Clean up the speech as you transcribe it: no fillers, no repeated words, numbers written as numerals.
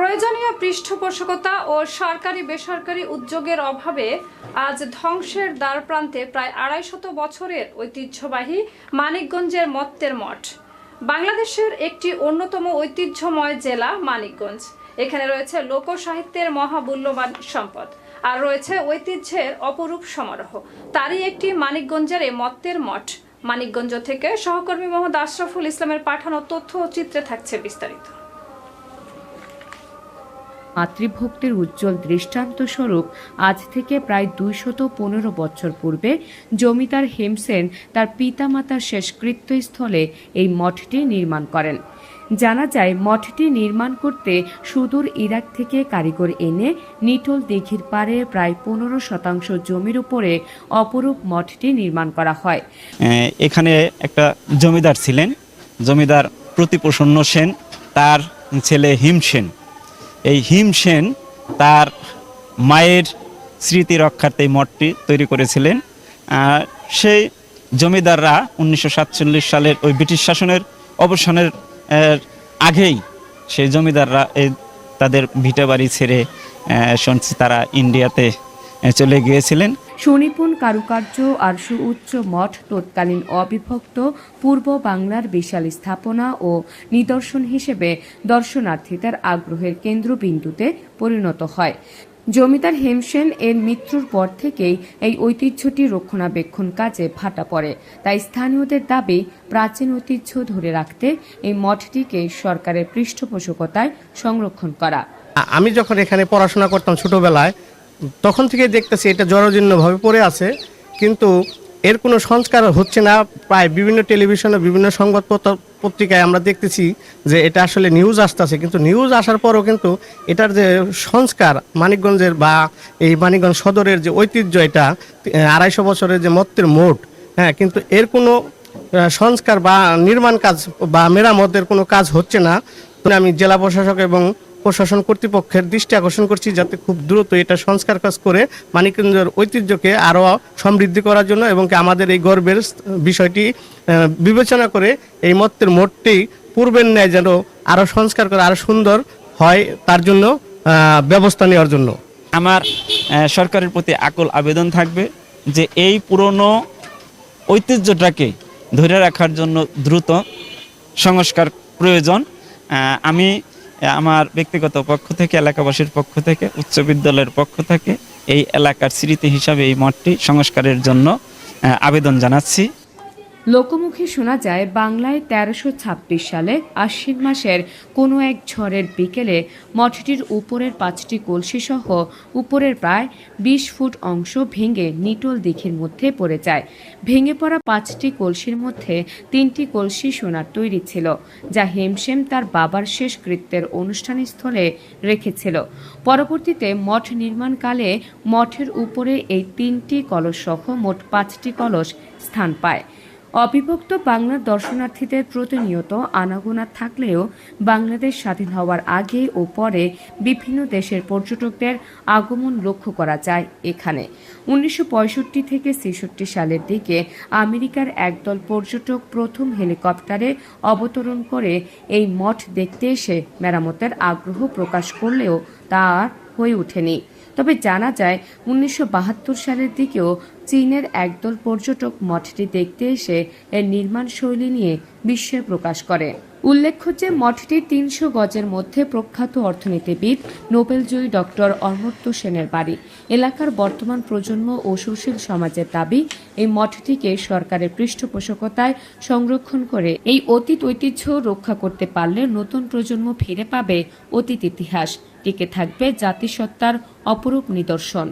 প্রয়োজনীয় পৃষ্ঠপোষকতা ও সরকারি বেসরকারি উদ্যোগের অভাবে আজ ধ্বংসের দ্বারপ্রান্তে প্রায় ২৫০ বছরের ঐতিহ্যবাহী মানিকগঞ্জের মত্তের মঠ। বাংলাদেশের একটি অন্যতম ঐতিহ্যময় জেলা মানিকগঞ্জ। এখানে রয়েছে লোকসাহিত্যের মহামূল্যবান সম্পদ, আর রয়েছে ঐতিহ্যের অপরূপ সমারোহ। তারই একটি মানিকগঞ্জের এই মত্তের মঠ। মানিকগঞ্জ থেকে সহকর্মী মোহাম্মদ আশরাফুল ইসলামের পাঠানো তথ্য ও চিত্রে থাকছে বিস্তারিত। মাতৃভক্তির উজ্জ্বল দৃষ্টান্ত স্বরূপ আজ থেকে প্রায় ২১৫ বছর পূর্বে জমিদার হেমসেন তার পিতামাতার শেষকৃত্যস্থলে এই মঠটি নির্মাণ করেন। জানা যায়, মঠটি নির্মাণ করতে সুদূর ইরাক থেকে কারিগর এনে নিটোল দিঘির পাড়ে প্রায় ১৫% জমির উপরে অপরূপ মঠটি নির্মাণ করা হয়। এখানে একটা জমিদার ছিলেন, জমিদার প্রতিপ্রসন্ন সেন, তার ছেলে হিম সেন। এই হিম সেন তার মায়ের স্মৃতি রক্ষার্থে এই মঠটি তৈরি করেছিলেন। সেই জমিদাররা ১৯৪৭ সালের ওই ব্রিটিশ শাসনের অবসানের আগেই সেই জমিদাররা তাদের ভিটা বাড়ি ছেড়ে শুনছি তারা ইন্ডিয়াতে চলে গিয়েছিলেন। সুনিপুণ কারুকার্য আর সুউচ্চ মঠ তৎকালীন অবিভক্ত পূর্ব বাংলার বিশাল স্থাপনা ও নিদর্শন হিসেবে দর্শনার্থীদের আগ্রহের কেন্দ্রবিন্দুতে পরিণত হয়। জমিদার হেমসেন এর মৃত্যুর পর থেকেই এই ঐতিহ্যটি রক্ষণাবেক্ষণ কাজে ভাটা পড়ে। তাই স্থানীয়দের দাবি, প্রাচীন ঐতিহ্য ধরে রাখতে এই মঠটিকে সরকারের পৃষ্ঠপোষকতায় সংরক্ষণ করা। আমি যখন এখানে পড়াশোনা করতাম ছোটবেলায়, তখন থেকে দেখতেছি এটা জরাজীর্ণভাবে পড়ে আছে, কিন্তু এর কোনো সংস্কার হচ্ছে না। প্রায় বিভিন্ন টেলিভিশনে, বিভিন্ন সংবাদপত্র পত্রিকায় আমরা দেখতেছি যে এটা আসলে নিউজ আসতেছে, কিন্তু নিউজ আসার পরও কিন্তু এটার যে সংস্কার মানিকগঞ্জের বা এই মানিকগঞ্জ সদরের যে ঐতিহ্য, এটা ২৫০ বছরের যে মত্তের মোট, কিন্তু এর কোনো সংস্কার বা নির্মাণ কাজ বা মেরামতের কোনো কাজ হচ্ছে না। আমি জেলা প্রশাসক এবং প্রশাসন কর্তৃপক্ষের দৃষ্টি আকর্ষণ করছি যাতে খুব দ্রুত এটা সংস্কার কাজ করে মানিকগঞ্জের ঐতিহ্যকে আরও সমৃদ্ধি করার জন্য এবং আমাদের এই গর্বের বিষয়টি বিবেচনা করে এই মত্তের মোটটি পূর্বের ন্যায় যেন আরও সংস্কার করে আরও সুন্দর হয়, তার জন্য ব্যবস্থা নেওয়ার জন্য আমার সরকারের প্রতি আকুল আবেদন থাকবে যে এই পুরনো ঐতিহ্যটাকে ধরে রাখার জন্য দ্রুত সংস্কার প্রয়োজন। আমি আমার ব্যক্তিগত পক্ষ থেকে, এলাকাবাসীর পক্ষ থেকে, উচ্চ বিদ্যালয়ের পক্ষ থেকে এই এলাকার স্মৃতি হিসাবে এই মঠটি সংস্কারের জন্য আবেদন জানাচ্ছি। লোকমুখে শোনা যায়, বাংলায় ১৩২৬ সালে আশ্বিন মাসের কোনো এক ঝড়ের বিকেলে মঠটির উপরের ৫টি কলসি সহ উপরের প্রায় ২০ ফুট অংশ ভেঙে নিটোল দিঘির মধ্যে পড়ে যায়। ভেঙে পড়া ৫টি কলসির মধ্যে ৩টি কলসি সোনার তৈরি ছিল, যা হেমসেন তার বাবার শেষকৃত্যের অনুষ্ঠানস্থলে রেখেছিল। পরবর্তীতে মঠ নির্মাণকালে মঠের উপরে এই ৩টি কলস সহ মোট ৫টি কলস স্থান পায়। অবিভক্ত বাংলার দর্শনার্থীদের প্রতিনিয়ত আনাগোনা থাকলেও বাংলাদেশ স্বাধীন হওয়ার আগে ও পরে বিভিন্ন দেশের পর্যটকদের আগমন লক্ষ্য করা যায় এখানে। ১৯৬৫ থেকে ৬৬ সালের দিকে আমেরিকার একদল পর্যটক প্রথম হেলিকপ্টারে অবতরণ করে এই মঠ দেখতে এসে মেরামতের আগ্রহ প্রকাশ করলেও তা আর হয়ে ওঠেনি। তবে জানা যায়, ১৯৭২ সালের দিকেও চীনের একদল পর্যটক মঠটি দেখতে এসে এর নির্মাণ শৈলী নিয়ে বিস্ময় প্রকাশ করে। উল্লেখ্য যে মঠটি ৩০০ গজের মধ্যে প্রখ্যাত অর্থনীতিবিদ নোবেলজয়ী ডক্টর অমর্ত্য সেনের বাড়ি। এলাকার বর্তমান প্রজন্ম ও সুশীল সমাজের দাবি, এই মঠটিকে সরকারের পৃষ্ঠপোষকতায় সংরক্ষণ করে এই অতীত ঐতিহ্য রক্ষা করতে পারলে নতুন প্রজন্ম ফিরে পাবে অতীত ইতিহাস, টিকে থাকবে জাতিসত্তার অপরূপ নিদর্শন।